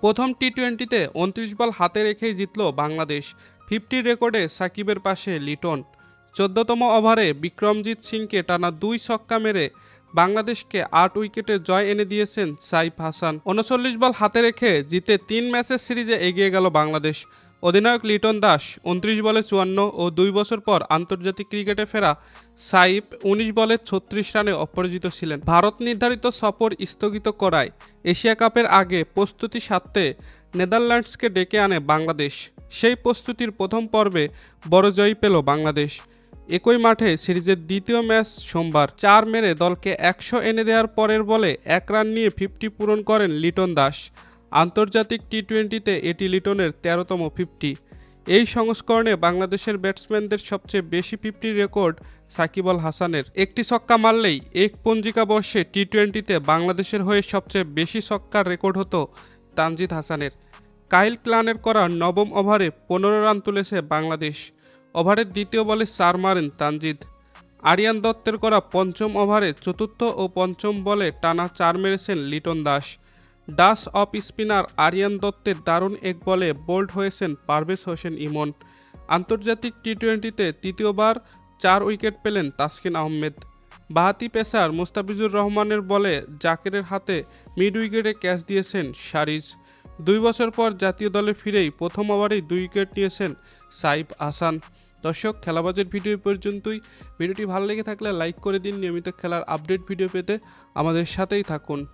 প্রথম টি-20তে ২৯ বল হাতে রেখেই জিতল বাংলাদেশ। 50 রেকর্ডে সাকিবের পাশে লিটন। ১৪তম ওভারে বিক্রমজিৎ সিংকে টানা ২ ছক্কা মেরে বাংলাদেশকে ৮ উইকেটে জয় এনে দিয়েছেন সাইফ হাসান। ৩৯ বল হাতে রেখে জিতে ৩ ম্যাচের সিরিজে এগিয়ে গেল বাংলাদেশ। অধিনায়ক লিটন দাস ২৯ বলে ৫৪ ও ২ বছর পর আন্তর্জাতিক ক্রিকেটে ফেরা সাইফ ১৯ বলে ৩৬ রানে অপরাজিত ছিলেন। ভারত নির্ধারিত সফর স্থগিত করায় এশিয়া কাপের আগে প্রস্তুতি সারতে নেদারল্যান্ডসকে ডেকে আনে বাংলাদেশ। সেই প্রস্তুতির প্রথম পর্বে বড় জয়ী পেল বাংলাদেশ। একই মাঠে সিরিজের দ্বিতীয় ম্যাচ সোমবার ৪ মেরে দলকে ১০০ এনে দেওয়ার পরের বলে ১ রান নিয়ে 50 পূরণ করেন লিটন দাস। আন্তর্জাতিক টি-20তে এটি লিটনের ১৩তম 50। এই সংস্করণে বাংলাদেশের ব্যাটসম্যানদের সবচেয়ে বেশি 50 রেকর্ড সাকিব আল হাসানের। একটি ছক্কা মারলেই এক পঞ্জিকা বর্ষে টি-20তে বাংলাদেশের হয়ে সবচেয়ে বেশি ছক্কার রেকর্ড হতো তানজিদ হাসানের। কাইল ক্লানের করা নবম ওভারে ১৫ রান তুলেছে বাংলাদেশ। ওভারের দ্বিতীয় বলে ৪ মারেন তানজিদ। আরিয়ান দত্তের করা পঞ্চম ওভারে চতুর্থ ও পঞ্চম বলে টানা ৪ মেরেছেন লিটন দাস। ডাস অফ স্পিনার আরিয়ান দত্তের দারুণ এক বলে বোল্ড হয়েছেন পারভেজ হোসেন ইমন। আন্তর্জাতিক টি-20তে তৃতীয়বার ৪ উইকেট পেলেন তাসকিন আহমেদ। বাঁহাতি পেসার মুস্তাফিজুর রহমানের বলে জাকেরের হাতে মিড উইকেটে ক্যাচ দিয়েছেন শারিজ। ২ বছর পর জাতীয় দলে ফিরেই প্রথম ওভারেই ২ উইকেট নিয়েছেন সাইফ হাসান। দর্শক, খেলাবাজের ভিডিও পর্যন্তই। ভিডিওটি ভালো লেগে থাকলে লাইক করে দিন। নিয়মিত খেলার আপডেট ভিডিও পেতে আমাদের সাথেই থাকুন।